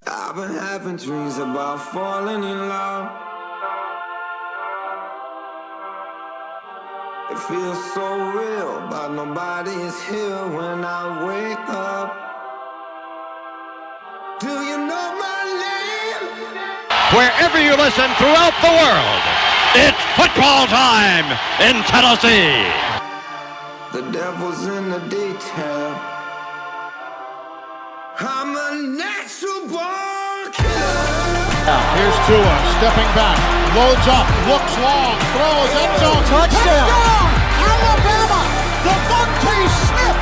I've been having dreams about falling in love. It feels so real, but nobody is here when I wake up. Do you know my name? Wherever you listen throughout the world, it's football time in Tennessee. The devil's in the detail. I'm a natural born killer. Here's Tua stepping back, loads up, looks long, throws end zone, touchdown! Alabama! Devontae Smith,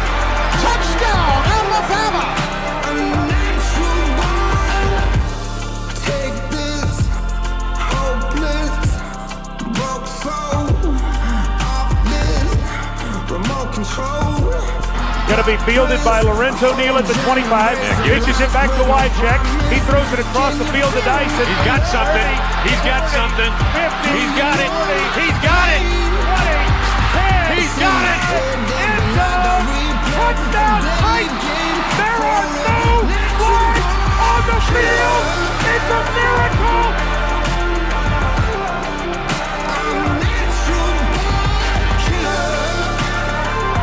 touchdown! Alabama! A natural born. Take this hopeless broke soul off this remote control. Going to be fielded by Lorenzo Neal at the 25. Pitches it back to Wycheck. He throws it across the field to Dyson. He's got something. He's got something. 50. He's got it. 40, He's got it. 20, 10. He's got it. End zone. Touchdown Titans. There are no flags on the field. It's a miracle.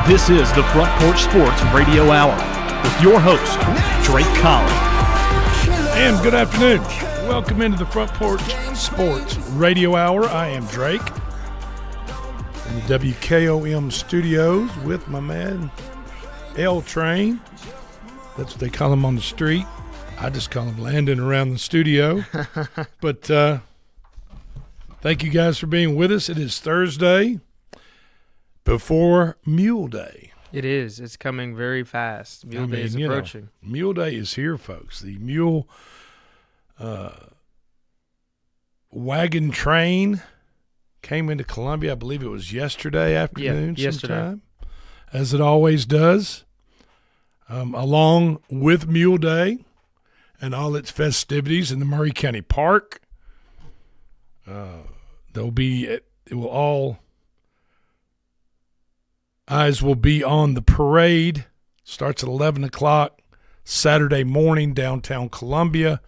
This is the Front Porch Sports Radio Hour with your host, Drake Collins. And good afternoon. Welcome into the Front Porch Sports Radio Hour. I am Drake in the WKOM studios with my man L Train. That's what they call him on the street. I just call him Landon around the studio. But thank you guys for being with us. It is Thursday before Mule Day. It is. It's coming very fast. Mule Day is approaching. Mule Day is here, folks. The Mule wagon train came into Columbia. I believe it was yesterday afternoon sometime, as it always does, along with Mule Day and all its festivities in the Murray County Park. Eyes will be on the parade. Starts at 11 o'clock Saturday morning downtown Columbia,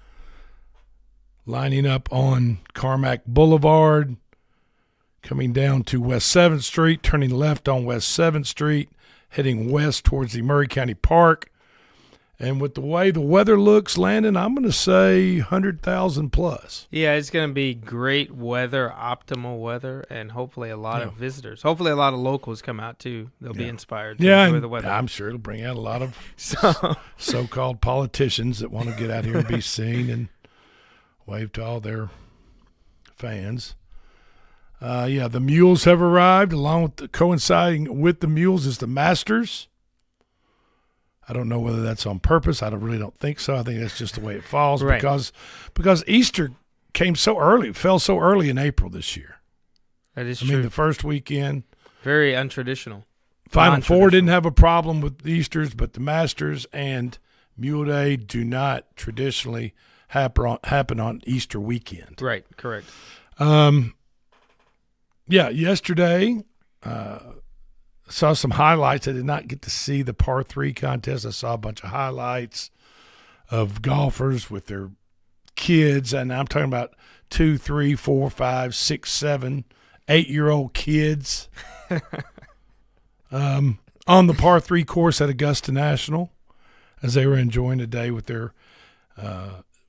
lining up on Carmack Boulevard, coming down to West 7th Street, turning left on West 7th Street, heading west towards the Murray County Park. And with the way the weather looks, Landon, I'm going to say 100,000 plus. Yeah, it's going to be great weather, optimal weather, and hopefully a lot of visitors. Hopefully a lot of locals come out, too. They'll be inspired to enjoy the weather. I'm sure it'll bring out a lot of so-called politicians that want to get out here and be seen and wave to all their fans. The Mules have arrived. Along with coinciding with the Mules is the Masters. I don't know whether that's on purpose. I really don't think so. I think that's just the way it falls, right, because Easter came so early, fell so early in April this year. That is true. I mean, the first weekend. Very untraditional. Final Four didn't have a problem with Easters, but the Masters and Mule Day do not traditionally happen on Easter weekend. Right, correct. Yesterday saw some highlights. I did not get to see the par 3 contest. I saw a bunch of highlights of golfers with their kids, and I'm talking about 2, 3, 4, 5, 6, 7, 8-year-old kids on the par 3 course at Augusta National as they were enjoying the day with their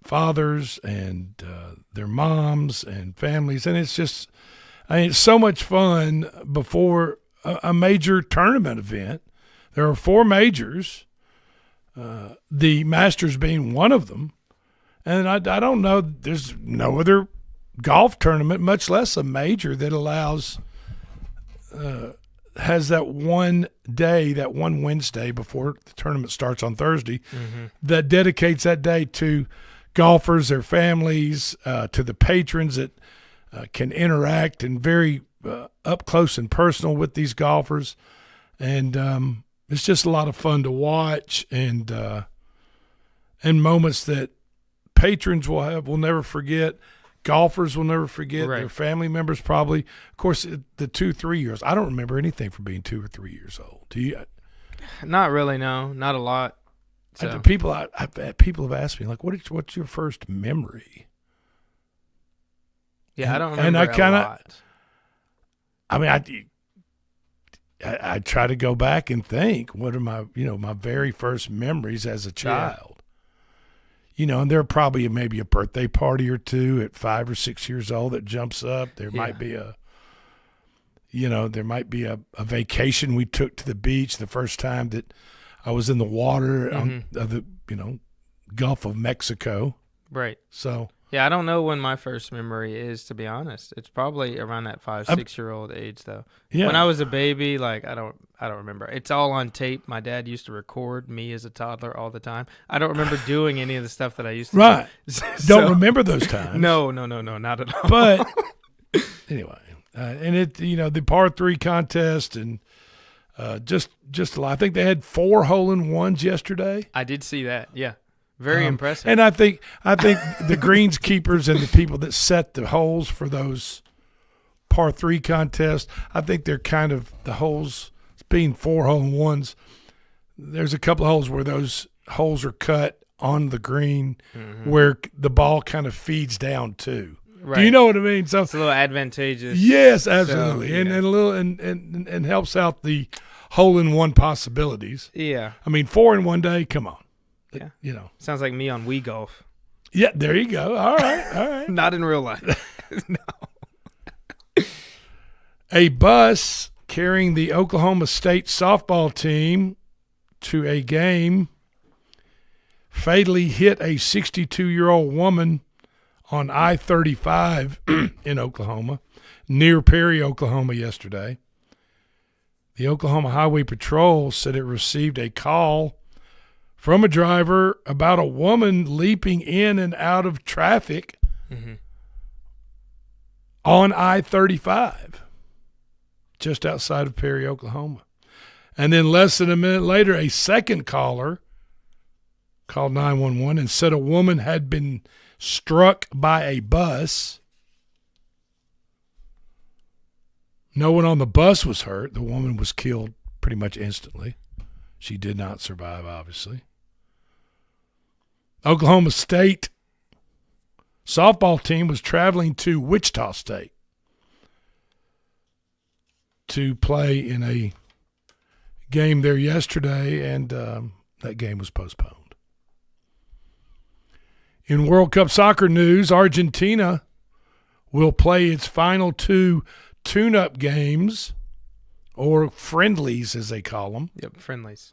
fathers and their moms and families. And it's just, it's so much fun before a major tournament event. There are 4 majors, the Masters being one of them. And I don't know, there's no other golf tournament, much less a major, that has that one day, that one Wednesday before the tournament starts on Thursday, that dedicates that day to golfers, their families, to the patrons that can interact and very up close and personal with these golfers. And it's just a lot of fun to watch, and moments that patrons will never forget, golfers will never forget, right, their family members probably. Of course, the 2-3 years, I don't remember anything from being 2 or 3 years old. Do you? Not really, no. Not a lot. So. People have asked me, like, what's your first memory? Yeah, I don't remember a lot. I mean, I try to go back and think, what are my very first memories as a child? Yeah. And there are probably maybe a birthday party or two at 5 or 6 years old that jumps up. There might be a vacation we took to the beach the first time that I was in the water of the Gulf of Mexico. Right. So yeah, I don't know when my first memory is, to be honest. It's probably around that 5-6-year-old age, though. Yeah. When I was a baby, like I don't remember. It's all on tape. My dad used to record me as a toddler all the time. I don't remember doing any of the stuff that I used to do. Don't remember those times. No, not at all. But anyway, and the par 3 contest and just a lot. I think they had 4 hole-in-ones yesterday. I did see that. Yeah. Very impressive. And I think the greenskeepers and the people that set the holes for those par 3 contests, I think they're kind of the holes being 4 hole-in-ones. There's a couple of holes where those holes are cut on the green where the ball kind of feeds down too. Right. Do you know what I mean? So it's a little advantageous. Yes, absolutely, and a little and helps out the hole-in-one possibilities. Yeah, I mean 4 in one day. Come on. Yeah. Sounds like me on Wii Golf. Yeah, there you go. All right. Not in real life. No. A bus carrying the Oklahoma State softball team to a game fatally hit a 62-year-old woman on I-35 in Oklahoma, near Perry, Oklahoma, yesterday. The Oklahoma Highway Patrol said it received a call from a driver about a woman leaping in and out of traffic on I-35 just outside of Perry, Oklahoma. And then less than a minute later, a second caller called 911 and said a woman had been struck by a bus. No one on the bus was hurt. The woman was killed pretty much instantly. She did not survive, obviously. Oklahoma State softball team was traveling to Wichita State to play in a game there yesterday, and that game was postponed. In World Cup soccer news, Argentina will play its final 2 tune-up games, or friendlies as they call them. Yep, friendlies.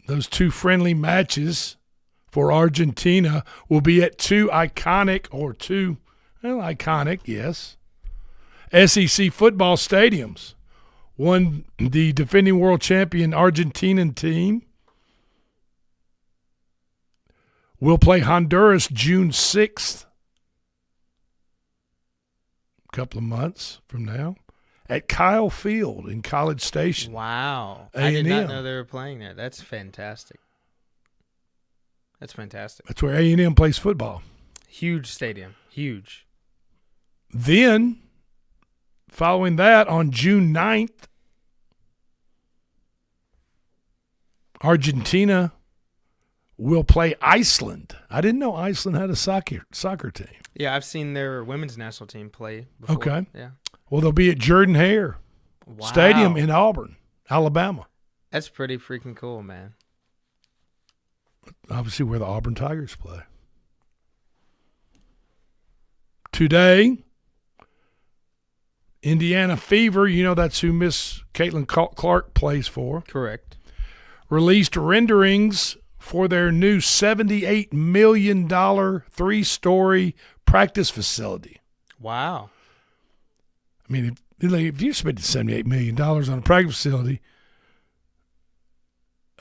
Those 2 friendly matches for Argentina will be at 2 iconic, yes, SEC football stadiums. One, the defending world champion Argentinian team will play Honduras June 6th, a couple of months from now, at Kyle Field in College Station. Wow. A&M. I did not know they were playing there. That's fantastic. That's where A&M plays football. Huge stadium. Huge. Then, following that, on June 9th, Argentina will play Iceland. I didn't know Iceland had a soccer team. Yeah, I've seen their women's national team play before. Okay. Yeah. Well, they'll be at Jordan-Hare Stadium in Auburn, Alabama. That's pretty freaking cool, man. Obviously where the Auburn Tigers play. Today, Indiana Fever, that's who Miss Caitlin Clark plays for. Correct. Released renderings for their new $78 million 3-story practice facility. Wow. I mean, if you spend $78 million on a practice facility,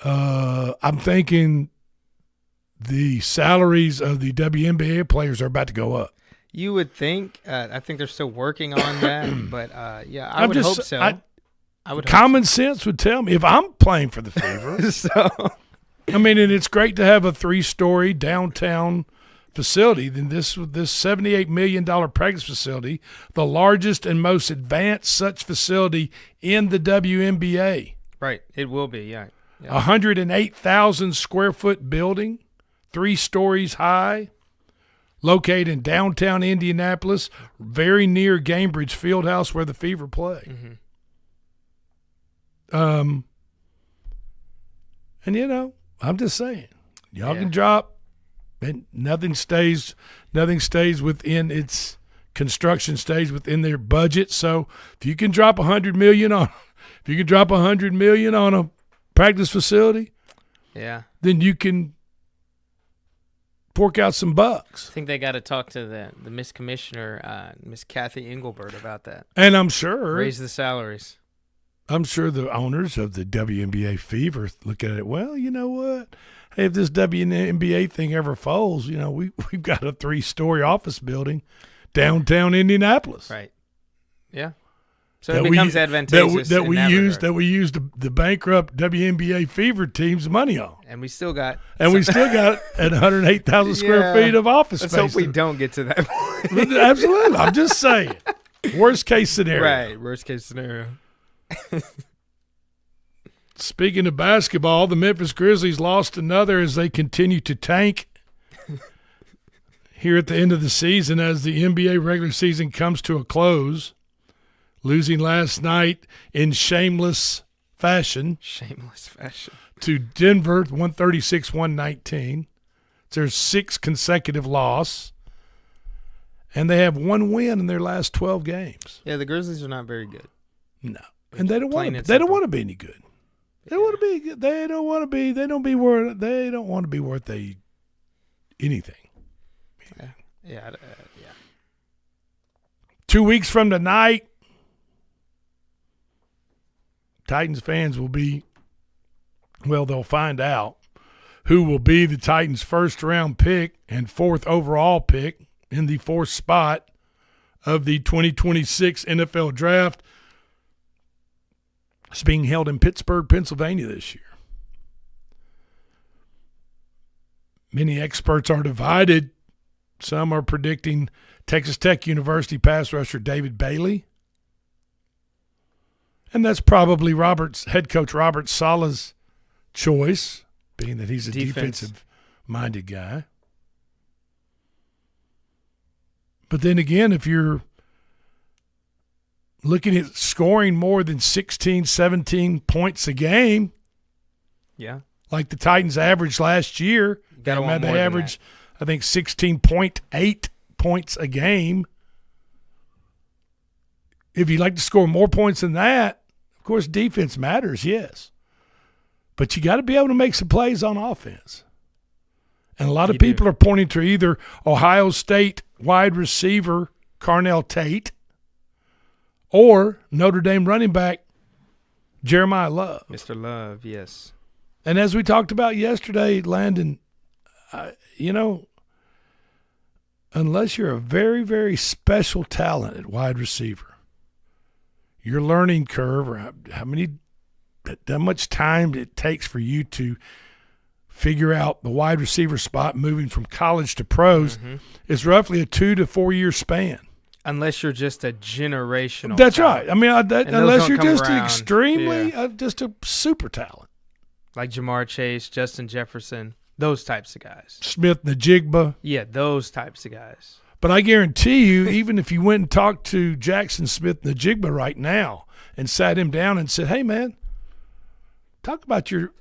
I'm thinking the salaries of the WNBA players are about to go up. You would think. I think they're still working on that, but yeah, I would hope so. Common sense would tell me if I'm playing for the Fever. I mean, and it's great to have a 3-story downtown facility. Then this $78 million practice facility, the largest and most advanced such facility in the WNBA. Right, it will be. Yeah. Yeah. 108,000 square foot building, 3 stories high, located in downtown Indianapolis, very near Gainbridge Fieldhouse where the Fever play. Mm-hmm. And I'm just saying, y'all can drop, and nothing stays within its construction stays within their budget. So if you can drop $100 million on a practice facility, then you can fork out some bucks. I think they got to talk to the Miss Commissioner, Miss Kathy Engelbert, about that. And I'm sure raise the salaries. I'm sure the owners of the WNBA Fever look at it. Well, you know what? Hey, if this WNBA thing ever folds, we've got a 3-story office building downtown Indianapolis. Right. Yeah. So it becomes advantageous that we used the bankrupt WNBA Fever team's money on, and we still got at 108,000 square feet of office space. Let's hope we don't get to that point. Absolutely, I'm just saying. Worst case scenario. Right. Worst case scenario. Speaking of basketball, the Memphis Grizzlies lost another as they continue to tank here at the end of the season as the NBA regular season comes to a close. Losing last night in shameless fashion. To Denver, 136-119. It's their 6th consecutive loss. And they have 1 win in their last 12 games. Yeah, the Grizzlies are not very good. No. And they don't want to be any good. They want to be good. They don't want to be worth anything. Yeah. 2 weeks from tonight, Titans fans they'll find out who will be the Titans' first-round pick and 4th overall pick in the 4th spot of the 2026 NFL Draft. It's being held in Pittsburgh, Pennsylvania this year. Many experts are divided. Some are predicting Texas Tech University pass rusher David Bailey. And that's probably head coach Robert Saleh's choice, being that he's a defensive-minded guy. But then again, if you're looking at scoring more than 16, 17 points a game, like the Titans averaged last year, they averaged, I think, 16.8 points a game. If you'd like to score more points than that, of course, defense matters, yes. But you got to be able to make some plays on offense. And a lot of people are pointing to either Ohio State wide receiver Carnell Tate or Notre Dame running back Jeremiah Love. Mr. Love, yes. And as we talked about yesterday, Landon, unless you're a very, very special talent at wide receiver, your learning curve, or how much time it takes for you to figure out the wide receiver spot moving from college to pros is roughly a 2 to 4 year span. Unless you're just a generational That's talent. right. I mean, unless you're just extremely, just a super talent. Like Jamar Chase, Justin Jefferson, those types of guys. Smith-Njigba. Yeah, those types of guys. But I guarantee you, even if you went and talked to Jackson Smith-Njigba right now and sat him down and said, "Hey, man, talk about your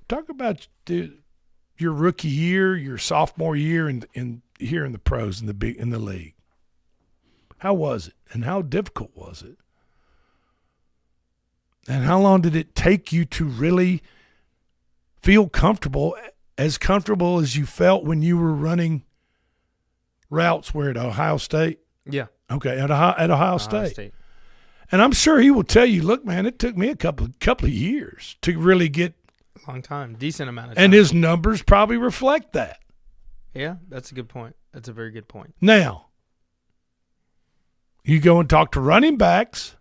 rookie year, your sophomore year, in here in the pros in the league. How was it, and how difficult was it, and how long did it take you to really feel comfortable as you felt when you were running routes where at Ohio State?" Yeah. Okay, at Ohio State. And I'm sure he will tell you, look, man, it took me a couple of years to really get a long time, decent amount of time. And his numbers probably reflect that. Yeah, that's a good point. That's a very good point. Now, you go and talk to running backs,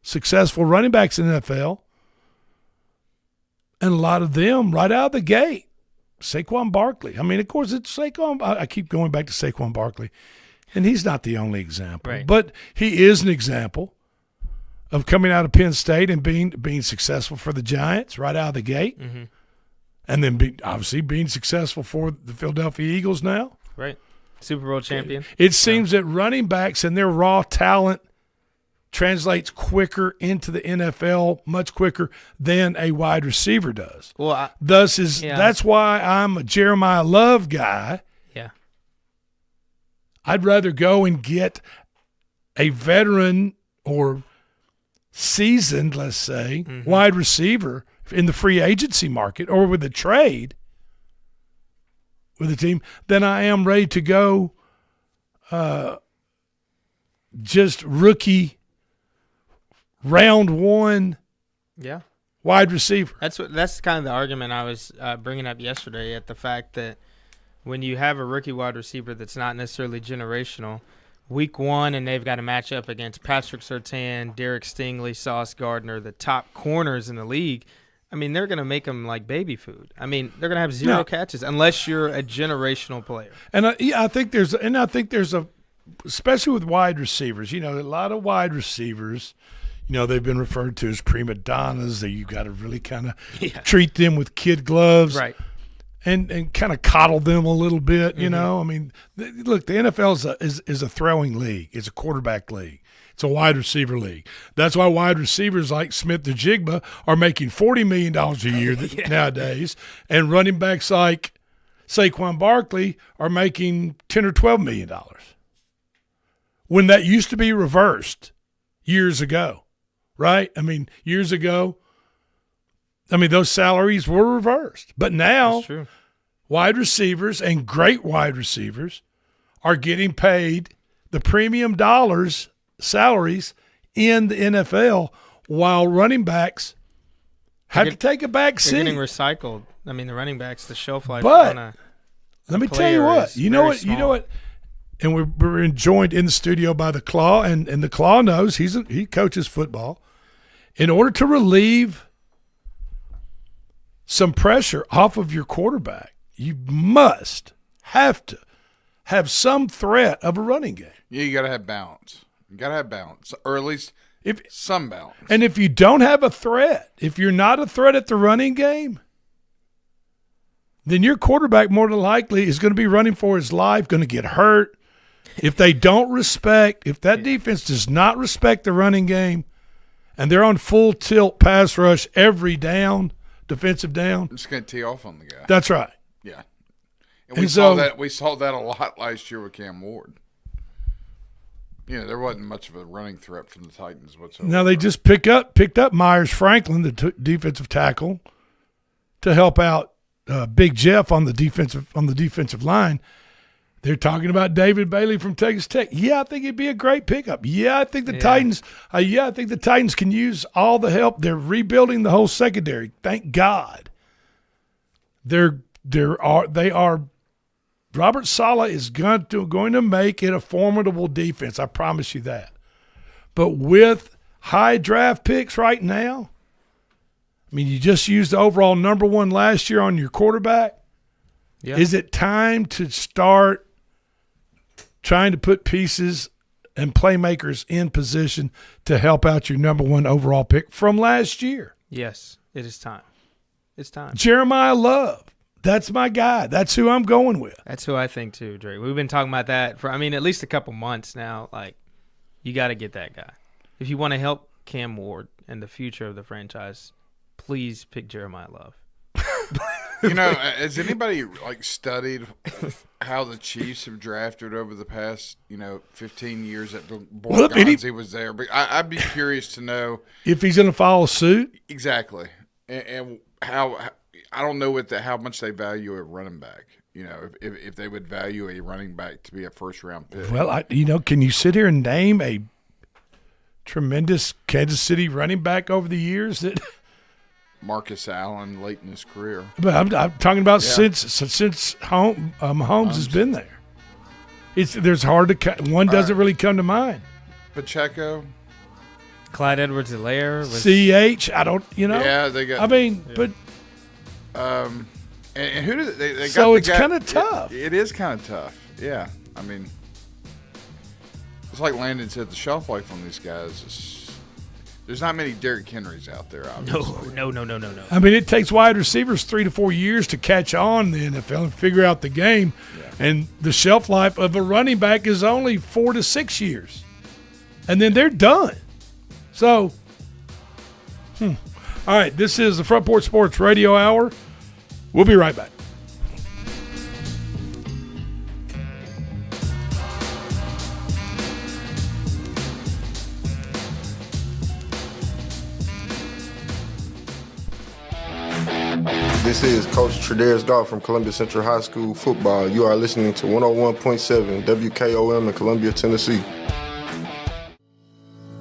successful running backs in the NFL, and a lot of them right out of the gate, Saquon Barkley. I mean, of course, it's Saquon. I keep going back to Saquon Barkley, and he's not the only example. Right. But he is an example of coming out of Penn State and being successful for the Giants right out of the gate. Mm-hmm. And then obviously being successful for the Philadelphia Eagles now. Right. Super Bowl champion. It seems that running backs and their raw talent translates quicker into the NFL, much quicker than a wide receiver does. Well, that's why I'm a Jeremiah Love guy. Yeah. I'd rather go and get a veteran or seasoned, let's say, wide receiver in the free agency market or with a trade with a team than I am ready to go just rookie round one wide receiver. That's kind of the argument I was bringing up yesterday at the fact that when you have a rookie wide receiver that's not necessarily generational, week one and they've got to match up against Patrick Surtain, Derek Stingley, Sauce Gardner, the top corners in the league, I mean, they're going to make them like baby food. I mean, they're going to have zero catches unless you're a generational player. And I think there's a, especially with wide receivers, a lot of wide receivers, they've been referred to as prima donnas. That you got to really kind of treat them with kid gloves, right? And kind of coddle them a little bit. I mean, look, the NFL is a throwing league. It's a quarterback league. It's a wide receiver league. That's why wide receivers like Smith-Njigba are making $40 million a year nowadays, and running backs like Saquon Barkley are making $10 or $12 million. When that used to be reversed years ago, right? I mean, years ago, those salaries were reversed. But now, wide receivers and great wide receivers are getting paid the premium dollars salaries in the NFL, while running backs have to take a back seat. They're getting recycled. I mean, the running backs, the shelf life. But let me tell you what. You know what. And we're joined in the studio by the Claw, and the Claw knows he coaches football. In order to relieve some pressure off of your quarterback, you have to have some threat of a running game. Yeah, you got to have balance. You got to have balance, or at least some balance. And if you don't have a threat, if you're not a threat at the running game, then your quarterback more than likely is going to be running for his life, going to get hurt. If that defense does not respect the running game, and they're on full tilt pass rush every down, defensive down, it's going to tee off on the guy. That's right. Yeah, and we saw that a lot last year with Cam Ward. There wasn't much of a running threat from the Titans whatsoever. Now they just picked up Myers Franklin, the defensive tackle, to help out Big Jeff on the defensive line. They're talking about David Bailey from Texas Tech. Yeah, I think it'd be a great pickup. Yeah, I think the Titans. I think the Titans can use all the help. They're rebuilding the whole secondary. Thank God. They are. Robert Saleh is going to make it a formidable defense. I promise you that. But with high draft picks right now, you just used the overall number one last year on your quarterback. Yeah. Is it time to start trying to put pieces and playmakers in position to help out your number one overall pick from last year? Yes, it is time. It's time. Jeremiah Love. That's my guy. That's who I'm going with. That's who I think too, Drake. We've been talking about that for, at least a couple months now. Like, you got to get that guy. If you want to help Cam Ward and the future of the franchise, please pick Jeremiah Love. Has anybody studied how the Chiefs have drafted over the past 15 years that Borgonzi was there? But I'd be curious to know if he's going to follow suit. Exactly, and how. I don't know how much they value a running back. If they would value a running back to be a first-round pick. Well, can you sit here and name a tremendous Kansas City running back over the years that Marcus Allen late in his career? But I'm talking about since Mahomes has been there. There's hard to one doesn't really come to mind. Pacheco, Clyde Edwards-Helaire, CH. I don't. Yeah, they got. but. And who did they got? So it's kind of tough. It is kind of tough. Yeah, it's like Landon said. The shelf life on these guys is There's not many Derrick Henrys out there, obviously. No. I mean, it takes wide receivers 3 to 4 years to catch on in the NFL and figure out the game. Yeah. And the shelf life of a running back is only 4 to 6 years. And then they're done. So, all right, this is the Front Porch Sports Radio Hour. We'll be right back. This is Coach Tredaris Goff from Columbia Central High School football. You are listening to 101.7 WKOM in Columbia, Tennessee.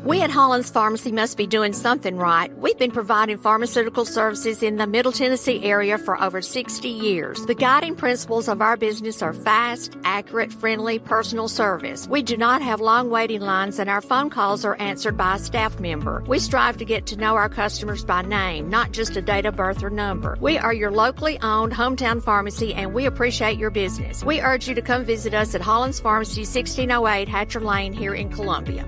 We at Hollins Pharmacy must be doing something right. We've been providing pharmaceutical services in the Middle Tennessee area for over 60 years. The guiding principles of our business are fast, accurate, friendly, personal service. We do not have long waiting lines, and our phone calls are answered by a staff member. We strive to get to know our customers by name, not just a date of birth or number. We are your locally owned hometown pharmacy, and we appreciate your business. We urge you to come visit us at Hollins Pharmacy, 1608 Hatcher Lane here in Columbia.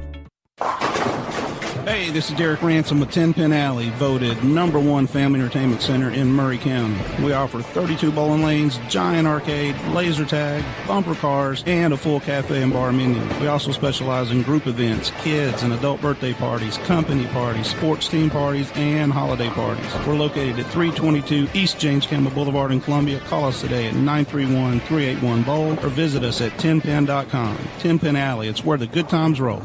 Hey, this is Derek Ransom with 10 Pin Alley, voted #1 family entertainment center in Murray County. We offer 32 bowling lanes, giant arcade, laser tag, bumper cars, and a full cafe and bar menu. We also specialize in group events, kids and adult birthday parties, company parties, sports team parties, and holiday parties. We're located at 322 East James Campbell Boulevard in Columbia. Call us today at 931-381-BOWL or visit us at 10pin.com. 10 Pin Alley, it's where the good times roll.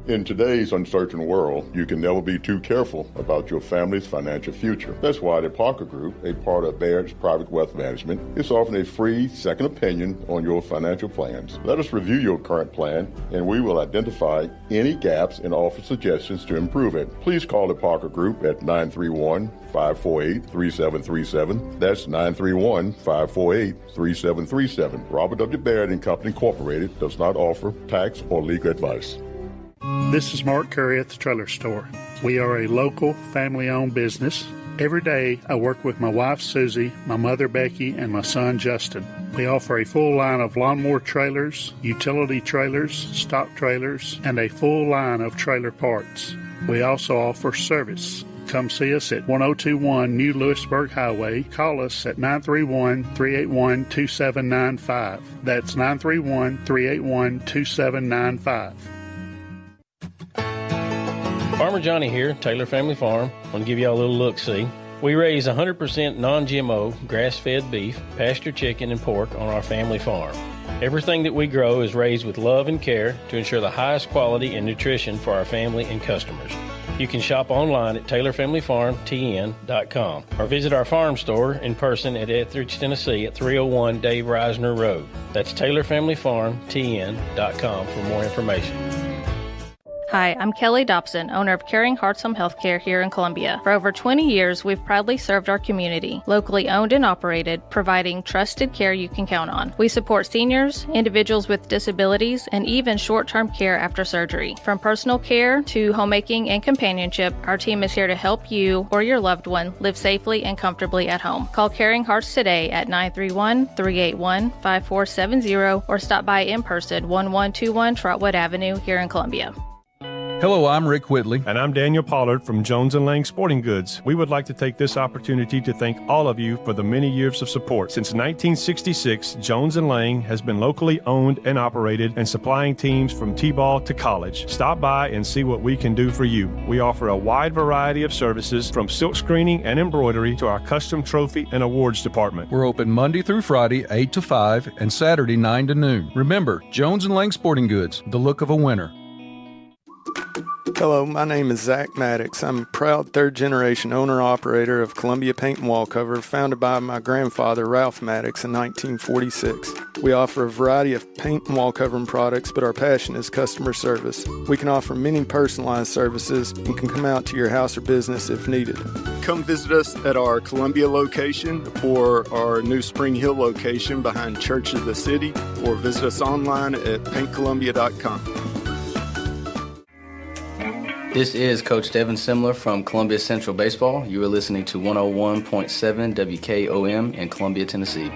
In today's uncertain world, you can never be too careful about your family's financial future. That's why the Parker Group, a part of Baird's Private Wealth Management, is offering a free second opinion on your financial plans. Let us review your current plan, and we will identify any gaps and offer suggestions to improve it. Please call the Parker Group at 931-548-3737. That's 931-548-3737. Robert W. Baird and Company Incorporated does not offer tax or legal advice. This is Mark Curry at the Trailer Store. We are a local, family-owned business. Every day, I work with my wife, Susie, my mother, Becky, and my son, Justin. We offer a full line of lawnmower trailers, utility trailers, stock trailers, and a full line of trailer parts. We also offer service. Come see us at 1021 New Lewisburg Highway. Call us at 931-381-2795. That's 931-381-2795. Farmer Johnny here, Taylor Family Farm. I want to give y'all a little look-see. We raise 100% non-GMO, grass-fed beef, pasture chicken, and pork on our family farm. Everything that we grow is raised with love and care to ensure the highest quality and nutrition for our family and customers. You can shop online at TaylorFamilyFarmTN.com or visit our farm store in person at Etheridge, Tennessee at 301 Dave Reisner Road. That's TaylorFamilyFarmTN.com for more information. Hi, I'm Kelly Dobson, owner of Caring Hearts Home Healthcare here in Columbia. For over 20 years, we've proudly served our community, locally owned and operated, providing trusted care you can count on. We support seniors, individuals with disabilities, and even short-term care after surgery. From personal care to homemaking and companionship, our team is here to help you or your loved one live safely and comfortably at home. Call Caring Hearts today at 931-381-5470 or stop by in person, 1121 Trotwood Avenue here in Columbia. Hello, I'm Rick Whitley. And I'm Daniel Pollard from Jones & Lang Sporting Goods. We would like to take this opportunity to thank all of you for the many years of support. Since 1966, Jones & Lang has been locally owned and operated and supplying teams from T-ball to college. Stop by and see what we can do for you. We offer a wide variety of services from silk screening and embroidery to our custom trophy and awards department. We're open Monday through Friday, 8 to 5, and Saturday, 9 to noon. Remember, Jones & Lang Sporting Goods, the look of a winner. Hello, my name is Zach Maddox. I'm a proud third-generation owner-operator of Columbia Paint and Wallcover, founded by my grandfather, Ralph Maddox, in 1946. We offer a variety of paint and wallcovering products, but our passion is customer service. We can offer many personalized services and can come out to your house or business if needed. Come visit us at our Columbia location or our new Spring Hill location behind Church of the City, or visit us online at paintcolumbia.com. This is Coach Devin Simler from Columbia Central Baseball. You are listening to 101.7 WKOM in Columbia, Tennessee.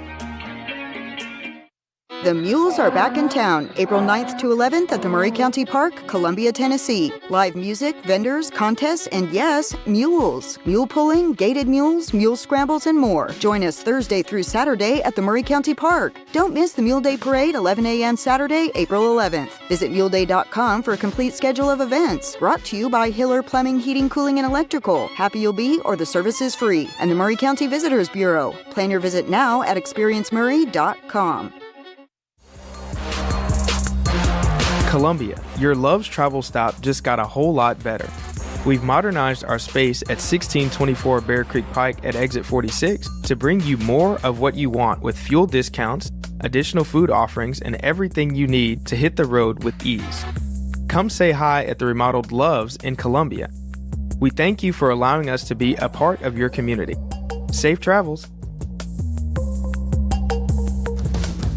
The Mules are back in town, April 9th to 11th at the Murray County Park, Columbia, Tennessee. Live music, vendors, contests, and yes, mules. Mule pulling, gated mules, mule scrambles, and more. Join us Thursday through Saturday at the Murray County Park. Don't miss the Mule Day Parade, 11 a.m. Saturday, April 11th. Visit muleday.com for a complete schedule of events. Brought to you by Hiller Plumbing, Heating, Cooling, and Electrical. Happy you'll be, or the service is free. And the Murray County Visitors Bureau. Plan your visit now at experiencemurray.com. Columbia, your Love's travel stop just got a whole lot better. We've modernized our space at 1624 Bear Creek Pike at exit 46 to bring you more of what you want with fuel discounts, additional food offerings, and everything you need to hit the road with ease. Come say hi at the remodeled Love's in Columbia. We thank you for allowing us to be a part of your community. Safe travels.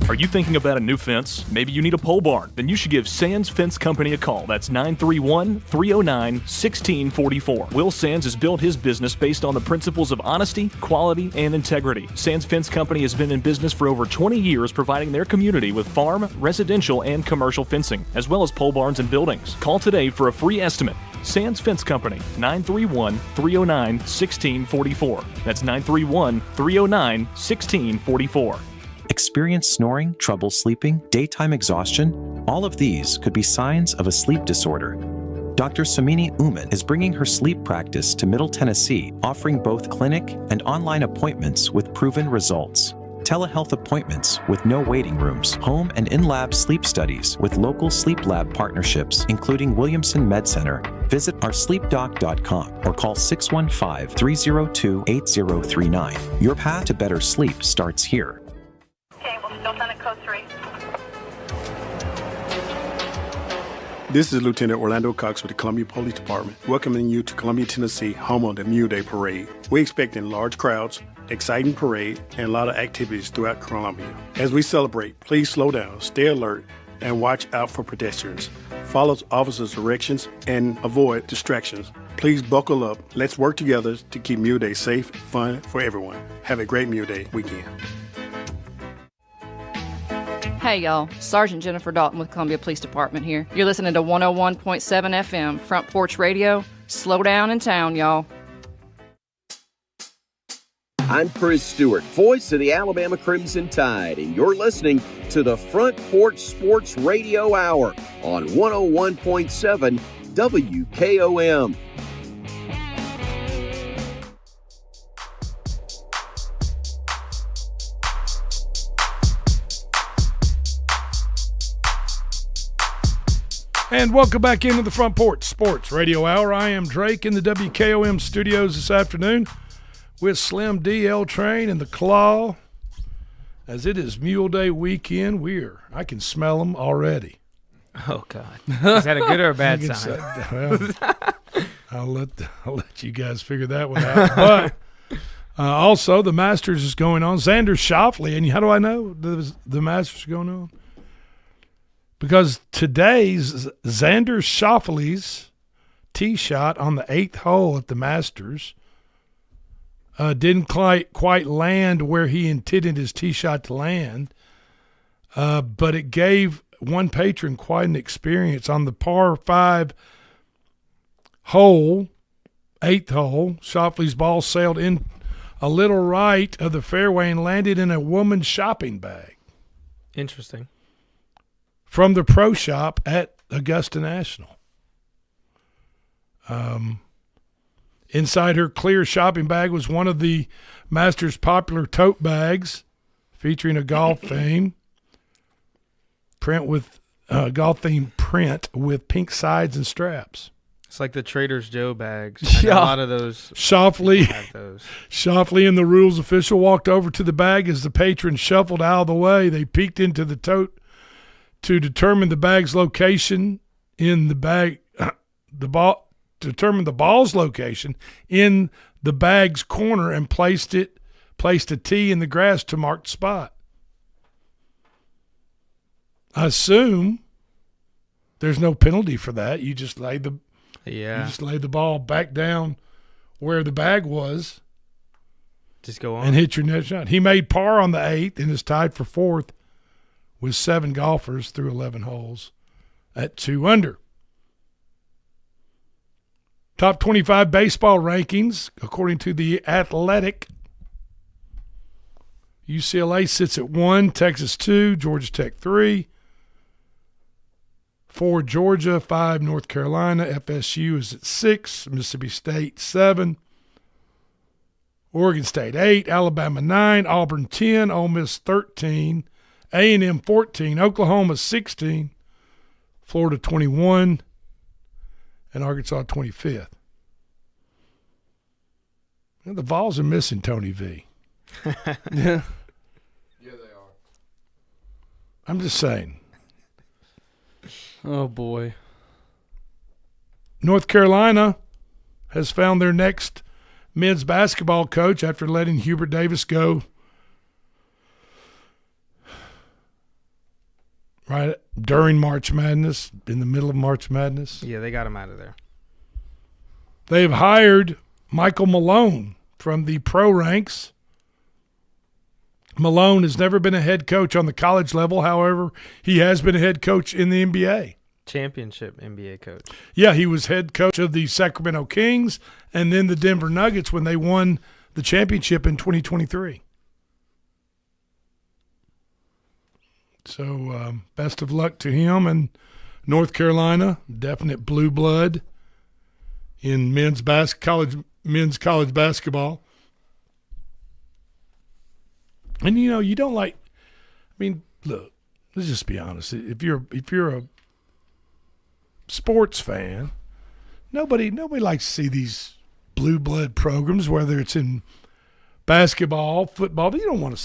Are you thinking about a new fence? Maybe you need a pole barn? Then you should give Sands Fence Company a call. That's 931-309-1644. Will Sands has built his business based on the principles of honesty, quality, and integrity. Sands Fence Company has been in business for over 20 years, providing their community with farm, residential, and commercial fencing, as well as pole barns and buildings. Call today for a free estimate. Sands Fence Company, 931-309-1644. That's 931-309-1644. Experience snoring, trouble sleeping, daytime exhaustion? All of these could be signs of a sleep disorder. Dr. Samini Uman is bringing her sleep practice to Middle Tennessee, offering both clinic and online appointments with proven results. Telehealth appointments with no waiting rooms, home and in-lab sleep studies with local sleep lab partnerships, including Williamson Med Center. Visit oursleepdoc.com or call 615-302-8039. Your path to better sleep starts here. Lieutenant Code 3. This is Lieutenant Orlando Cox with the Columbia Police Department, welcoming you to Columbia, Tennessee, home of the Mule Day Parade. We're expecting large crowds, exciting parade, and a lot of activities throughout Columbia. As we celebrate, please slow down, stay alert, and watch out for pedestrians. Follow officers' directions and avoid distractions. Please buckle up. Let's work together to keep Mule Day safe, fun for everyone. Have a great Mule Day weekend. Hey y'all, Sergeant Jennifer Dalton with Columbia Police Department here. You're listening to 101.7 FM, Front Porch Radio. Slow down in town, y'all. I'm Chris Stewart, voice of the Alabama Crimson Tide, and you're listening to the Front Porch Sports Radio Hour on 101.7 WKOM. And welcome back into the Front Porch Sports Radio Hour. I am Drake in the WKOM studios this afternoon with Slim D, L Train, and the Claw. As it is Mule Day weekend, I can smell them already. Oh God, is that a good or a bad sign? I'll let you guys figure that one out. But also, the Masters is going on. Xander Schauffele, and how do I know the Masters is going on? Because today's Xander Schauffele's tee shot on the 8th hole at the Masters didn't quite land where he intended his tee shot to land, but it gave one patron quite an experience. On the par 5 hole, 8th hole, Schauffele's ball sailed in a little right of the fairway and landed in a woman's shopping bag. Interesting. From the pro shop at Augusta National. Inside her clear shopping bag was one of the Masters' popular tote bags featuring a golf theme print with pink sides and straps. It's like the Trader Joe's bags. A lot of those. Schauffele and the rules official walked over to the bag as the patron shuffled out of the way. They peeked into the tote to determine the bag's location in the bag, determine the ball's location in the bag's corner and placed a tee in the grass to mark the spot. I assume there's no penalty for that. You just lay the ball back down where the bag was. Just go on and hit your net shot. He made par on the 8th and is tied for 4th with 7 golfers through 11 holes at 2 under. Top 25 baseball rankings, according to The Athletic. UCLA sits at 1, Texas 2, Georgia Tech 3, 4 Georgia, 5 North Carolina, FSU is at 6, Mississippi State 7, Oregon State 8, Alabama 9, Auburn 10, Ole Miss 13, A&M 14, Oklahoma 16, Florida 21, and Arkansas 25th. And the Vols are missing Tony V. Yeah, they are. I'm just saying. Oh, boy. North Carolina has found their next men's basketball coach after letting Hubert Davis go right during March Madness, in the middle of March Madness. Yeah, they got him out of there. They have hired Michael Malone from the pro ranks. Malone has never been a head coach on the college level. However, he has been a head coach in the NBA. Championship NBA coach. Yeah, he was head coach of the Sacramento Kings and then the Denver Nuggets when they won the championship in 2023. So best of luck to him and North Carolina. Definite blue blood in men's college basketball. And you don't like. I mean, look. Let's just be honest. If you're a sports fan, nobody likes to see these blue blood programs, whether it's in basketball, football. But you don't like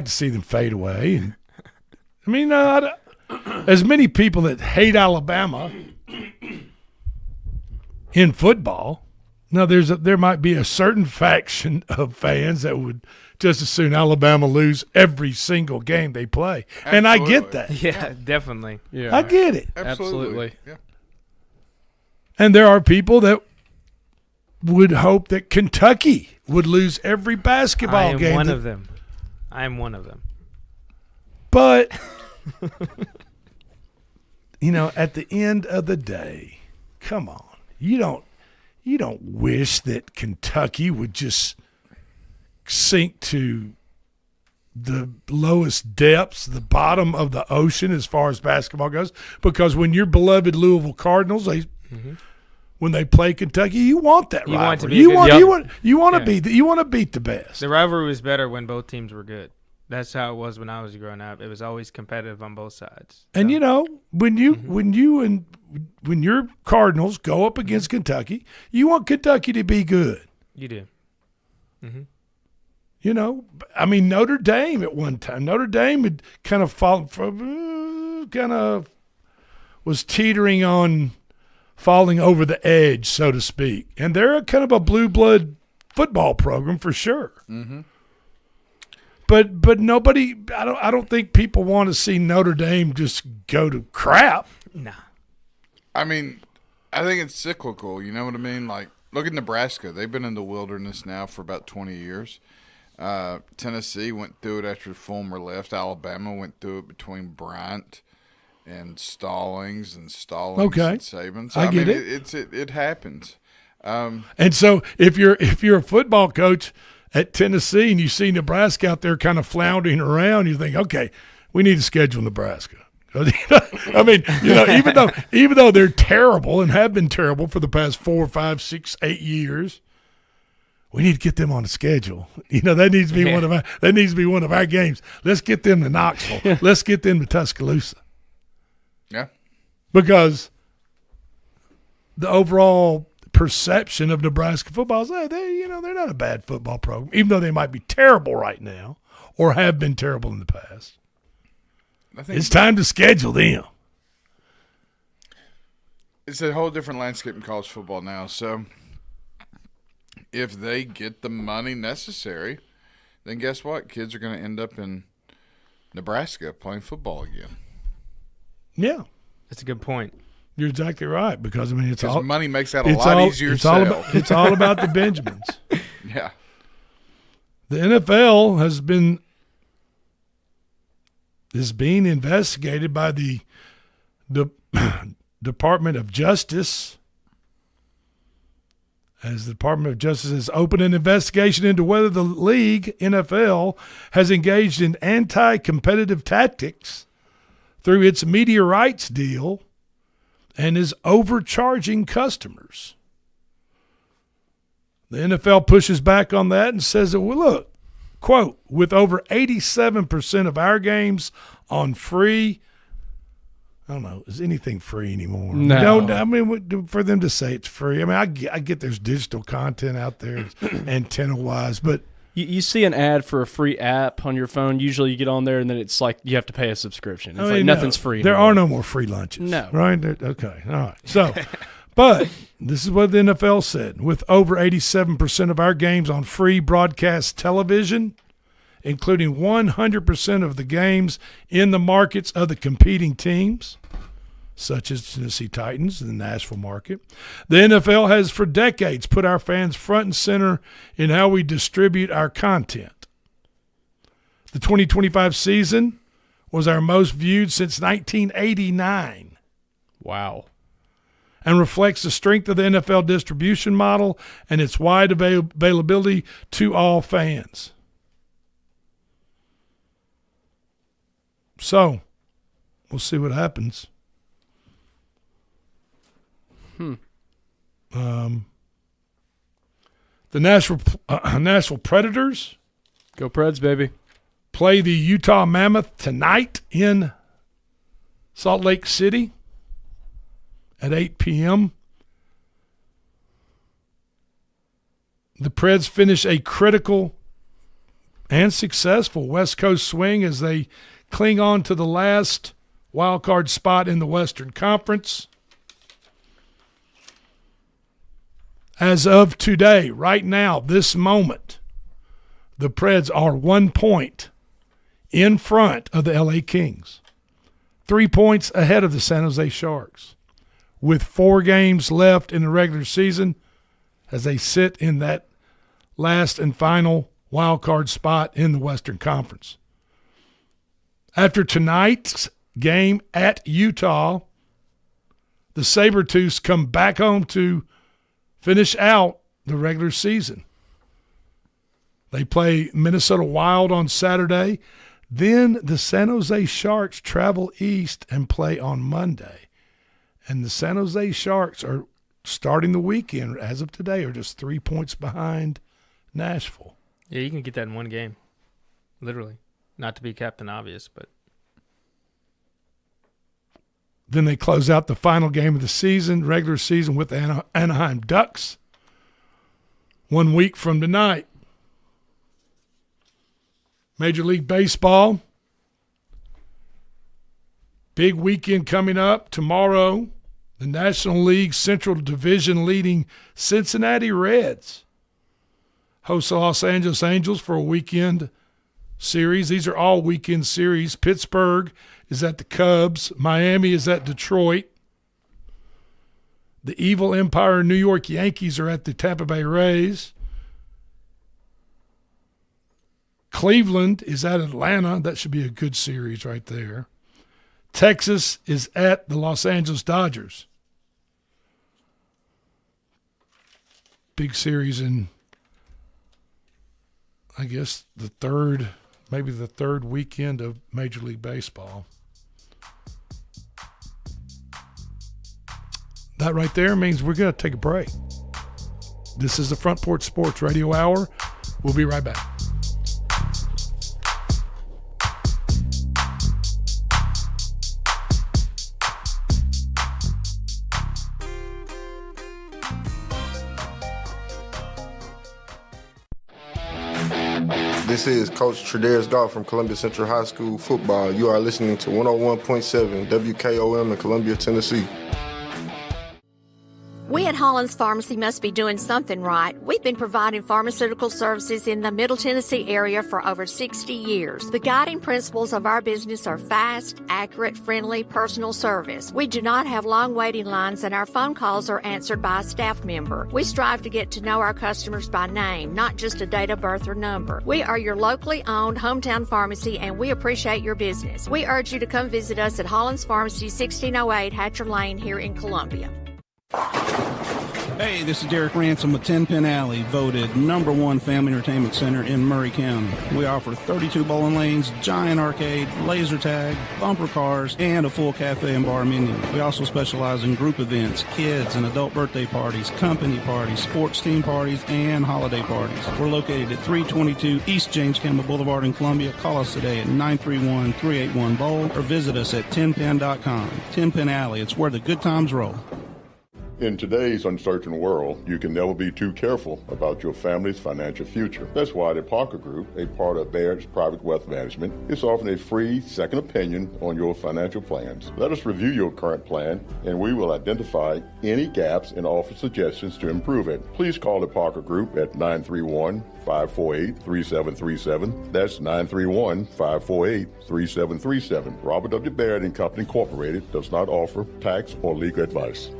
to see them fade away. And, I mean, as many people that hate Alabama in football. Now, there might be a certain faction of fans that would just as soon Alabama lose every single game they play. Absolutely. And I get that. Yeah, definitely. Yeah, I get it. Absolutely. Yeah. And there are people that would hope that Kentucky would lose every basketball game. I am one of them. But, at the end of the day, come on. You don't wish that Kentucky would just sink to the lowest depths, the bottom of the ocean as far as basketball goes, because when your beloved Louisville Cardinals, when they play Kentucky, you want that rivalry. You want to beat the best. The rivalry was better when both teams were good. That's how it was when I was growing up. It was always competitive on both sides. So. And when your Cardinals go up against Kentucky, you want Kentucky to be good. You do. Mm-hmm. Notre Dame at one time. Notre Dame had kind of was teetering on falling over the edge, so to speak. And they're kind of a blue blood football program for sure. Mm-hmm. But nobody, I don't think people want to see Notre Dame just go to crap. Nah. I mean, I think it's cyclical. You know what I mean? Like, look at Nebraska. They've been in the wilderness now for about 20 years. Tennessee went through it after Fulmer left. Alabama went through it between Bryant and Stallings and Saban. So, I get it. It happens. And so if you're a football coach at Tennessee and you see Nebraska out there kind of floundering around, you think, okay, we need to schedule Nebraska. I mean, even though they're terrible and have been terrible for the past 4, 5, 6, 8 years, we need to get them on the schedule. That needs to be one of our games. Let's get them to Knoxville. Let's get them to Tuscaloosa. Yeah. Because the overall perception of Nebraska football is they're not a bad football program, even though they might be terrible right now or have been terrible in the past. It's time to schedule them. It's a whole different landscape in college football now. So if they get the money necessary, then guess what? Kids are going to end up in Nebraska playing football again. Yeah. That's a good point. You're exactly right, because it's all money makes that a lot easier to sell. It's all about the Benjamins. Yeah. The NFL has been is being investigated by the Department of Justice, as the Department of Justice has opened an investigation into whether the league, NFL, has engaged in anti-competitive tactics through its media rights deal and is overcharging customers. The NFL pushes back on that and says that, well, look, quote, with over 87% of our games on free, I don't know, is anything free anymore? No. I mean, for them to say it's free, I mean, I get there's digital content out there, antenna-wise, but you see an ad for a free app on your phone. Usually you get on there and then it's like you have to pay a subscription. It's like nothing's free There anymore. are no more free lunches. No. Right? Okay. All right. So, but this is what the NFL said. With over 87% of our games on free broadcast television, including 100% of the games in the markets of the competing teams, such as Tennessee Titans in the Nashville market. The NFL has for decades put our fans front and center in how we distribute our content. The 2025 season was our most viewed since 1989. Wow. And reflects the strength of the NFL distribution model and its wide availability to all fans. So, we'll see what happens. The Nashville Predators, go Preds, baby, play the Utah Mammoth tonight in Salt Lake City at 8 p.m. The Preds finish a critical and successful West Coast swing as they cling on to the last wild card spot in the Western Conference. As of today, right now, this moment, the Preds are 1 point in front of the LA Kings, 3 points ahead of the San Jose Sharks, with 4 games left in the regular season as they sit in that last and final wild card spot in the Western Conference. After tonight's game at Utah, the Sabretooths come back home to finish out the regular season. They play Minnesota Wild on Saturday. Then the San Jose Sharks travel east and play on Monday. And the San Jose Sharks are starting the weekend, as of today, are just 3 points behind Nashville. Yeah, you can get that in one game, literally. Not to be Captain Obvious, but. Then they close out the final game of the season, regular season, with the Anaheim Ducks 1 week from tonight. Major League Baseball. Big weekend coming up tomorrow. The National League Central Division leading Cincinnati Reds host the Los Angeles Angels for a weekend series. These are all weekend series. Pittsburgh is at the Cubs. Miami is at Detroit. The Evil Empire New York Yankees are at the Tampa Bay Rays. Cleveland is at Atlanta. That should be a good series right there. Texas is at the Los Angeles Dodgers. Big series in, I guess, maybe the third weekend of Major League Baseball. That right there means we're going to take a break. This is the Front Porch Sports Radio Hour. We'll be right back. This is Coach Tredaris Goff from Columbia Central High School football. You are listening to 101.7 WKOM in Columbia, Tennessee. We at Hollins Pharmacy must be doing something right. We've been providing pharmaceutical services in the Middle Tennessee area for over 60 years. The guiding principles of our business are fast, accurate, friendly, personal service. We do not have long waiting lines, and our phone calls are answered by a staff member. We strive to get to know our customers by name, not just a date of birth or number. We are your locally owned hometown pharmacy, and we appreciate your business. We urge you to come visit us at Hollins Pharmacy, 1608 Hatcher Lane here in Columbia. Hey, this is Derek Ransom with 10 Pin Alley, voted #1 family entertainment center in Murray County. We offer 32 bowling lanes, giant arcade, laser tag, bumper cars, and a full cafe and bar menu. We also specialize in group events, kids and adult birthday parties, company parties, sports team parties, and holiday parties. We're located at 322 East James Campbell Boulevard in Columbia. Call us today at 931-381-BOWL or visit us at 10pin.com. 10 Pin Alley, it's where the good times roll. In today's uncertain world, you can never be too careful about your family's financial future. That's why the Parker Group, a part of Baird's Private Wealth Management, is offering a free second opinion on your financial plans. Let us review your current plan, and we will identify any gaps and offer suggestions to improve it. Please call the Parker Group at 931-548-3737. That's 931-548-3737. Robert W. Baird & Company Incorporated does not offer tax or legal advice.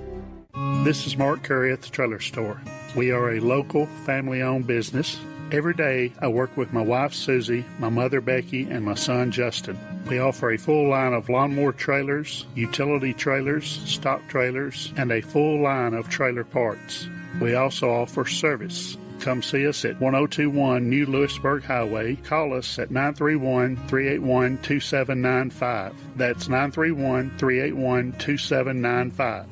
This is Mark Curry at the Trailer Store. We are a local, family-owned business. Every day, I work with my wife, Susie, my mother, Becky, and my son, Justin. We offer a full line of lawnmower trailers, utility trailers, stock trailers, and a full line of trailer parts. We also offer service. Come see us at 1021 New Lewisburg Highway. Call us at 931-381-2795. That's 931-381-2795.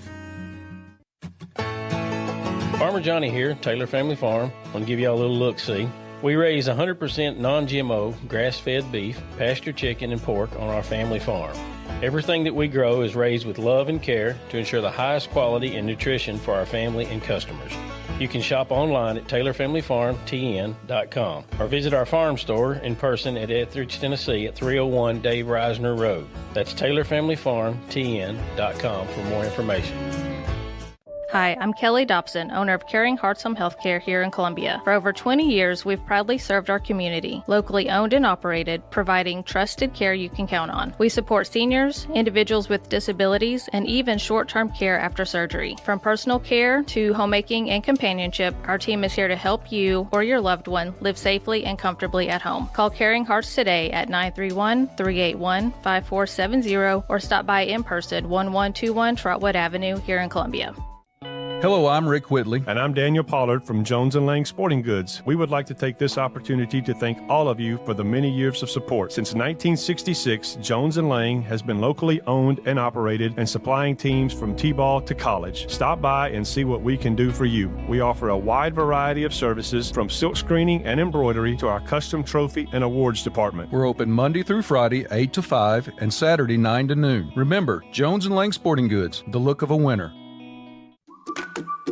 Farmer Johnny here, Taylor Family Farm. I want to give y'all a little look-see. We raise 100% non-GMO, grass-fed beef, pasture chicken, and pork on our family farm. Everything that we grow is raised with love and care to ensure the highest quality and nutrition for our family and customers. You can shop online at TaylorFamilyFarmTN.com or visit our farm store in person at Etheridge, Tennessee at 301 Dave Reisner Road. That's TaylorFamilyFarmTN.com for more information. Hi, I'm Kelly Dobson, owner of Caring Hearts Home Healthcare here in Columbia. For over 20 years, we've proudly served our community, locally owned and operated, providing trusted care you can count on. We support seniors, individuals with disabilities, and even short-term care after surgery. From personal care to homemaking and companionship, our team is here to help you or your loved one live safely and comfortably at home. Call Caring Hearts today at 931-381-5470 or stop by in person, 1121 Trotwood Avenue here in Columbia. Hello, I'm Rick Whitley. And I'm Daniel Pollard from Jones & Lang Sporting Goods. We would like to take this opportunity to thank all of you for the many years of support. Since 1966, Jones & Lang has been locally owned and operated and supplying teams from T-ball to college. Stop by and see what we can do for you. We offer a wide variety of services from silk screening and embroidery to our custom trophy and awards department. We're open Monday through Friday, 8 to 5, and Saturday, 9 to noon. Remember, Jones & Lang Sporting Goods, the look of a winner.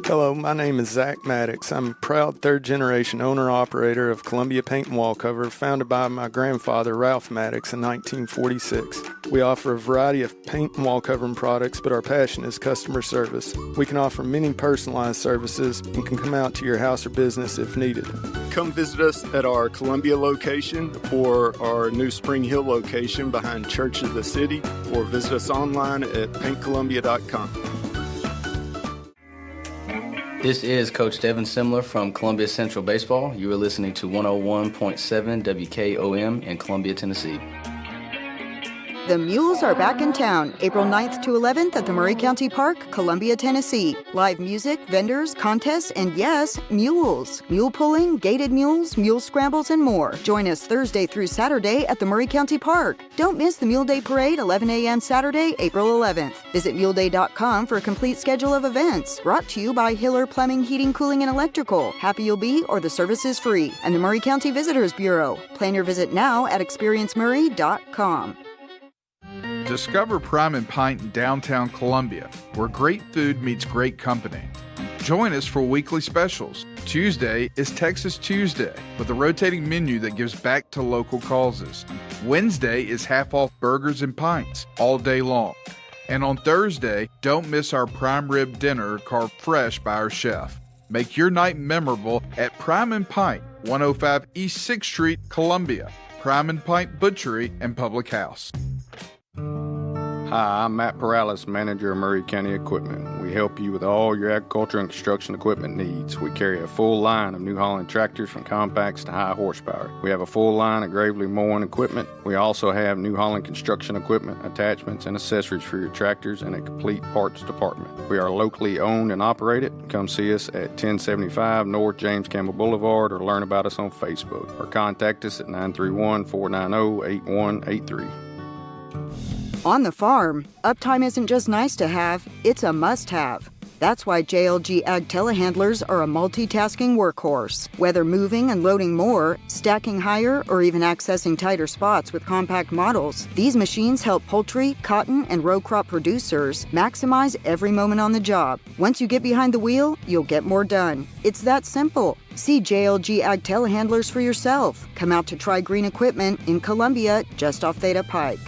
Hello, my name is Zach Maddox. I'm a proud third-generation owner-operator of Columbia Paint and Wallcover, founded by my grandfather, Ralph Maddox, in 1946. We offer a variety of paint and wallcovering products, but our passion is customer service. We can offer many personalized services and can come out to your house or business if needed. Come visit us at our Columbia location or our new Spring Hill location behind Church of the City, or visit us online at paintcolumbia.com. This is Coach Devin Simler from Columbia Central Baseball. You are listening to 101.7 WKOM in Columbia, Tennessee. The Mules are back in town, April 9th to 11th at the Murray County Park, Columbia, Tennessee. Live music, vendors, contests, and yes, mules. Mule pulling, gated mules, mule scrambles, and more. Join us Thursday through Saturday at the Murray County Park. Don't miss the Mule Day Parade, 11 a.m. Saturday, April 11th. Visit muleday.com for a complete schedule of events. Brought to you by Hiller Plumbing, Heating, Cooling, and Electrical. Happy you'll be, or the service is free. And the Murray County Visitors Bureau. Plan your visit now at experiencemurray.com. Discover Prime and Pint in downtown Columbia, where great food meets great company. Join us for weekly specials. Tuesday is Texas Tuesday, with a rotating menu that gives back to local causes. Wednesday is half-off burgers and pints all day long. And on Thursday, don't miss our prime rib dinner carved fresh by our chef. Make your night memorable at Prime and Pint, 105 East 6th Street, Columbia. Prime and Pint Butchery and Public House. Hi, I'm Matt Perales, manager of Murray County Equipment. We help you with all your agriculture and construction equipment needs. We carry a full line of New Holland tractors from compacts to high horsepower. We have a full line of Gravely mowing equipment. We also have New Holland construction equipment, attachments, and accessories for your tractors and a complete parts department. We are locally owned and operated. Come see us at 1075 North James Campbell Boulevard or learn about us on Facebook or contact us at 931-490-8183. On the farm, uptime isn't just nice to have, it's a must-have. That's why JLG Ag telehandlers are a multitasking workhorse. Whether moving and loading more, stacking higher, or even accessing tighter spots with compact models, these machines help poultry, cotton, and row crop producers maximize every moment on the job. Once you get behind the wheel, you'll get more done. It's that simple. See JLG Ag telehandlers for yourself. Come out to Try Green Equipment in Columbia, just off Theta Pike.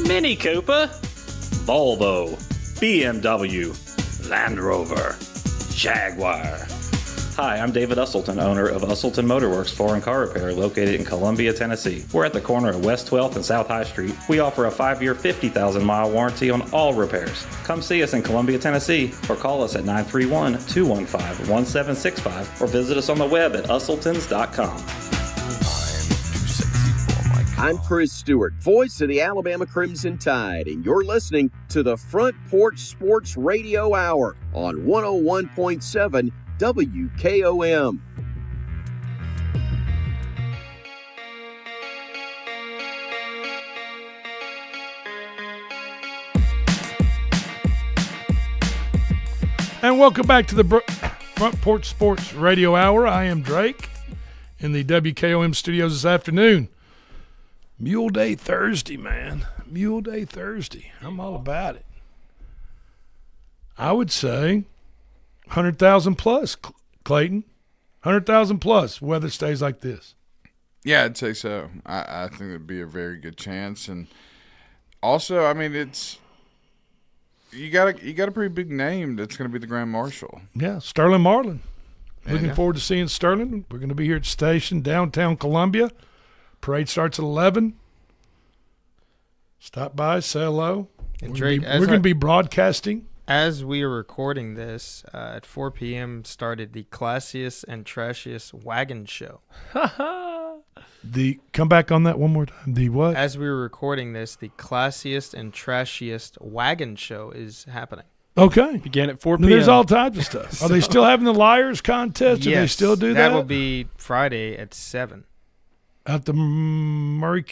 Mini Cooper, Volvo, BMW, Land Rover, Jaguar. Hi, I'm David Usselton, owner of Usselton Motorworks Foreign Car Repair located in Columbia, Tennessee. We're at the corner of West 12th and South High Street. We offer a 5-year, 50,000-mile warranty on all repairs. Come see us in Columbia, Tennessee, or call us at 931-215-1765 or visit us on the web at usseltons.com. I'm Chris Stewart, voice of the Alabama Crimson Tide, and you're listening to the Front Porch Sports Radio Hour on 101.7 WKOM. And welcome back to the Front Porch Sports Radio Hour. I am Drake in the WKOM studios this afternoon. Mule Day Thursday, man. Mule Day Thursday. I'm all about it. I would say 100,000 plus, Clayton. 100,000 plus. Weather stays like this. Yeah, I'd say so. I think it'd be a very good chance, and also, I mean, it's you got a pretty big name that's going to be the Grand Marshal. Yeah, Sterling Marlin. Looking forward to seeing Sterling. We're going to be here at the station, downtown Columbia. Parade starts at 11. Stop by, say hello. And We're going to be broadcasting. As we are recording this, at 4 p.m. started the classiest and trashiest wagon show. Come back on that one more time. The what? As we were recording this, the classiest and trashiest wagon show is happening. Okay. Began at 4 p.m. There's all types of stuff. Are they still having the Liars contest? Do they still do that? That will be Friday at 7. At the Murray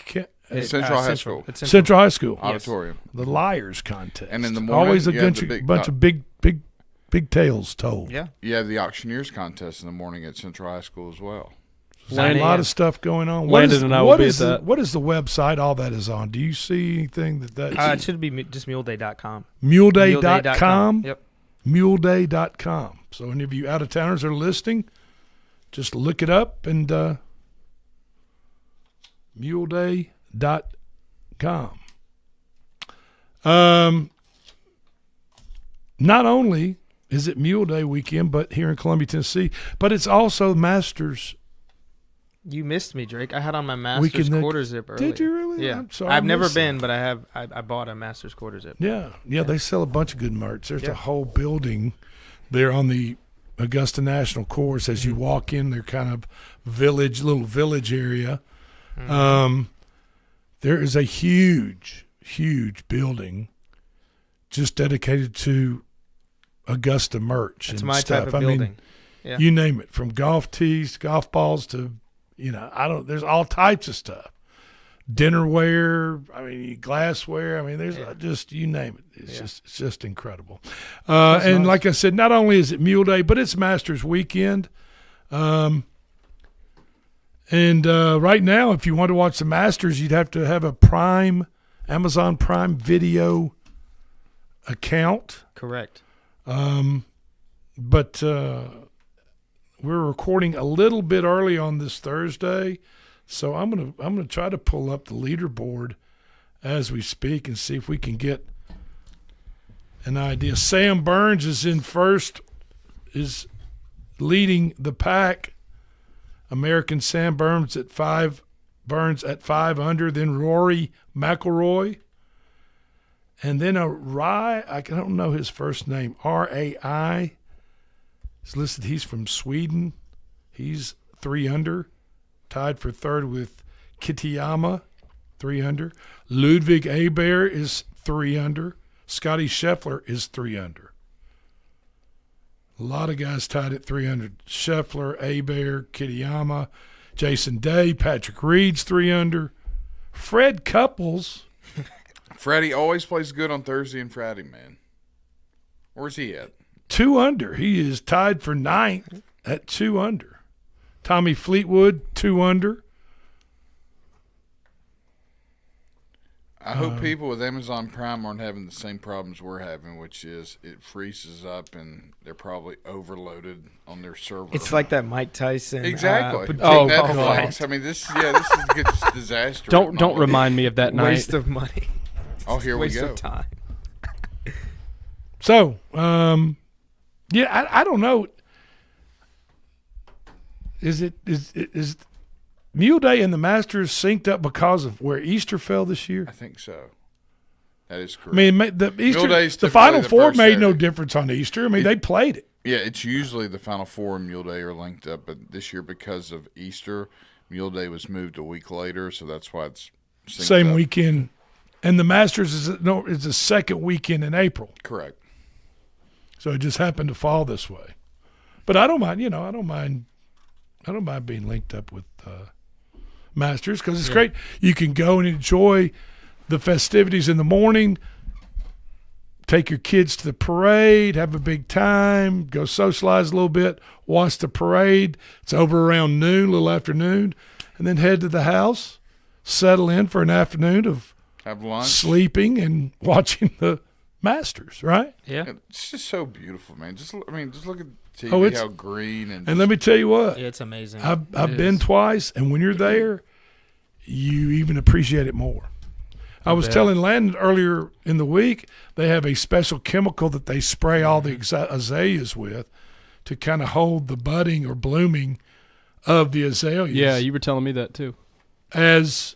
Central High School. Central High School auditorium. The Liars contest. And in the morning, always a bunch of big tales told. Yeah. You have the auctioneers contest in the morning at Central High School as well. A lot of stuff going on. Landon and I will be at that. What is the website all that is on? Do you see anything that it should be just muleday.com. Muleday.com? Yep. Muleday.com. So any of you out-of-towners are listening, just look it up and muleday.com. Not only is it Mule Day weekend, but here in Columbia, Tennessee, but it's also Masters. You missed me, Drake. I had on my Masters quarter zip earlier. Did you really? Yeah. I'm sorry. I've never been, but I bought a Masters quarter zip. Yeah. They sell a bunch of good merch. There's a whole building there on the Augusta National Course. As you walk in, they're kind of little village area. There is a huge building just dedicated to Augusta merch. It's and my stuff. type of building. You name it, from golf tees, golf balls to, there's all types of stuff. Dinnerware, glassware. There's just, you name it. It's just incredible. And nice. Like I said, not only is it Mule Day, but it's Masters weekend. And right now, if you want to watch the Masters, you'd have to have a Amazon Prime Video account. Correct. But we're recording a little bit early on this Thursday, so I'm gonna try to pull up the leaderboard as we speak and see if we can get an idea. Sam Burns is in first, is leading the pack. American Sam Burns at 5 under, then Rory McIlroy. And then I don't know his first name, R-A-I. It's listed, he's from Sweden. He's 3 under, tied for third with Kitayama, 3 under. Ludwig Abear is 3 under. Scotty Scheffler is 3 under. A lot of guys tied at 300. Scheffler, Abear, Kitayama, Jason Day, Patrick Reed's 3 under. Fred Couples. Freddie always plays good on Thursday and Friday, man. Where's he at? 2 under. He is tied for 9th at 2 under. Tommy Fleetwood, 2 under. I hope people with Amazon Prime aren't having the same problems we're having, which is it freezes up and they're probably overloaded on their server. It's like that Mike Tyson. Exactly. Netflix. I mean, this is just disaster. Don't remind me of that night. Waste of money. Oh, here we go. Waste of time. So, yeah, I don't know. Is Mule Day and the Masters synced up because of where Easter fell this year? I think so. That is correct. I mean, the Final Four made no difference on Easter. I mean, they played it. Yeah, it's usually the Final Four and Mule Day are linked up, but this year because of Easter, Mule Day was moved a week later, so that's why it's synced same up. weekend. And the Masters is the second weekend in April. Correct. So it just happened to fall this way. But I don't mind. I don't mind being linked up with Masters because it's great. You can go and enjoy the festivities in the morning, take your kids to the parade, have a big time, go socialize a little bit, watch the parade. It's over around noon, a little after noon, and then head to the house, settle in for an afternoon of have lunch, sleeping, and watching the Masters, right? Yeah. It's just so beautiful, man. Just look at TV, how green and let me tell you what. Yeah, it's amazing. I've been twice, and when you're there, you even appreciate it more. I was telling Landon earlier in the week, they have a special chemical that they spray all the azaleas with to kind of hold the budding or blooming of the azaleas. Yeah, you were telling me that too. As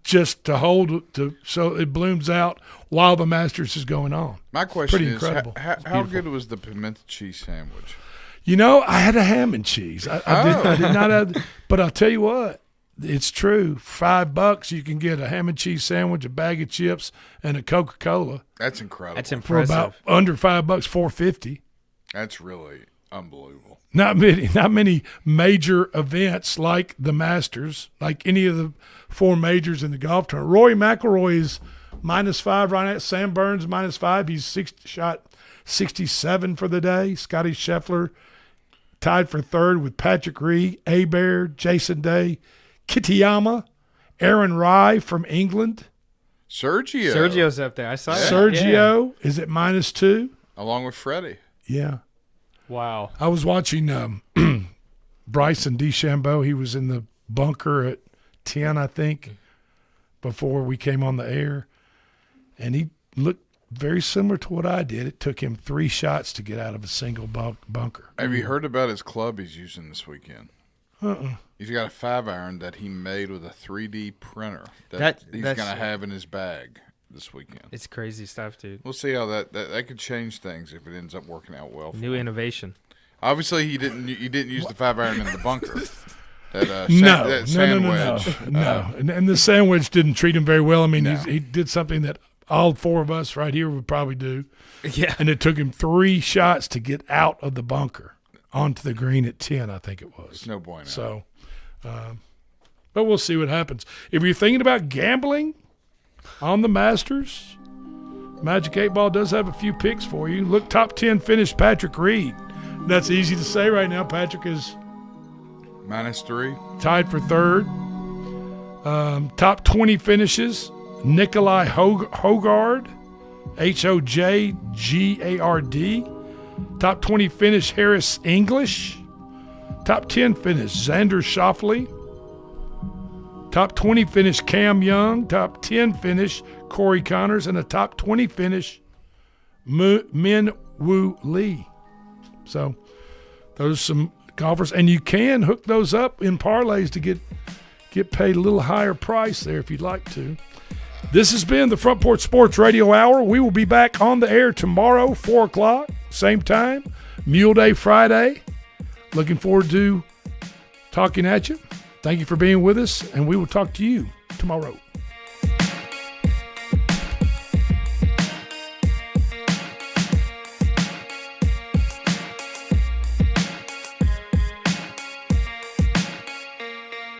just to hold so it blooms out while the Masters is going on. My question Pretty is, incredible. how good was the pimento cheese sandwich? I had a ham and cheese. I did not have, but I'll tell you what, it's true. $5 you can get a ham and cheese sandwich, a bag of chips, and a Coca-Cola. That's incredible. That's For impressive. about under $5, $4.50. That's really unbelievable. Not many major events like the Masters, like any of the 4 majors in the golf tournament. Rory McIlroy is -5 right now. Sam Burns -5. He's shot 67 for the day. Scotty Scheffler tied for third with Patrick Reed, Abear, Jason Day, Kitayama, Aaron Rai from England. Sergio's up there. I saw that. Sergio is at -2. Along with Freddie. Yeah. Wow. I was watching Bryson DeChambeau. He was in the bunker at 10, I think, before we came on the air. And he looked very similar to what I did. It took him 3 shots to get out of a single bunker. Have you heard about his club he's using this weekend? He's got a 5-iron that he made with a 3D printer that he's going to have in his bag this weekend. It's crazy stuff, dude. We'll see how that could change things if it ends up working out well. New innovation. Obviously, he didn't use the 5-iron in the bunker. No. Sandwich. And the sandwich didn't treat him very well. I mean, he did something that all 4 of us right here would probably do. Yeah. And it took him 3 shots to get out of the bunker onto the green at 10, I think it was. It's no bueno. So, but we'll see what happens. If you're thinking about gambling on the Masters, Magic 8 Ball does have a few picks for you. Look, top 10 finished Patrick Reed. That's easy to say right now. Patrick is -3. tied for third. Top 20 finishes, Nikolai Hojgaard, Hojgard. Top 20 finish, Harris English. Top 10 finish, Xander Schauffele. Top 20 finish Cam Young, top 10 finish Corey Connors, and a top 20 finish Min Woo Lee. So those are some golfers, and you can hook those up in parlays to get paid a little higher price there if you'd like to. This has been the Front Porch Sports Radio Hour. We will be back on the air tomorrow, 4 o'clock, same time, Mule Day Friday. Looking forward to talking at you. Thank you for being with us, and we will talk to you tomorrow.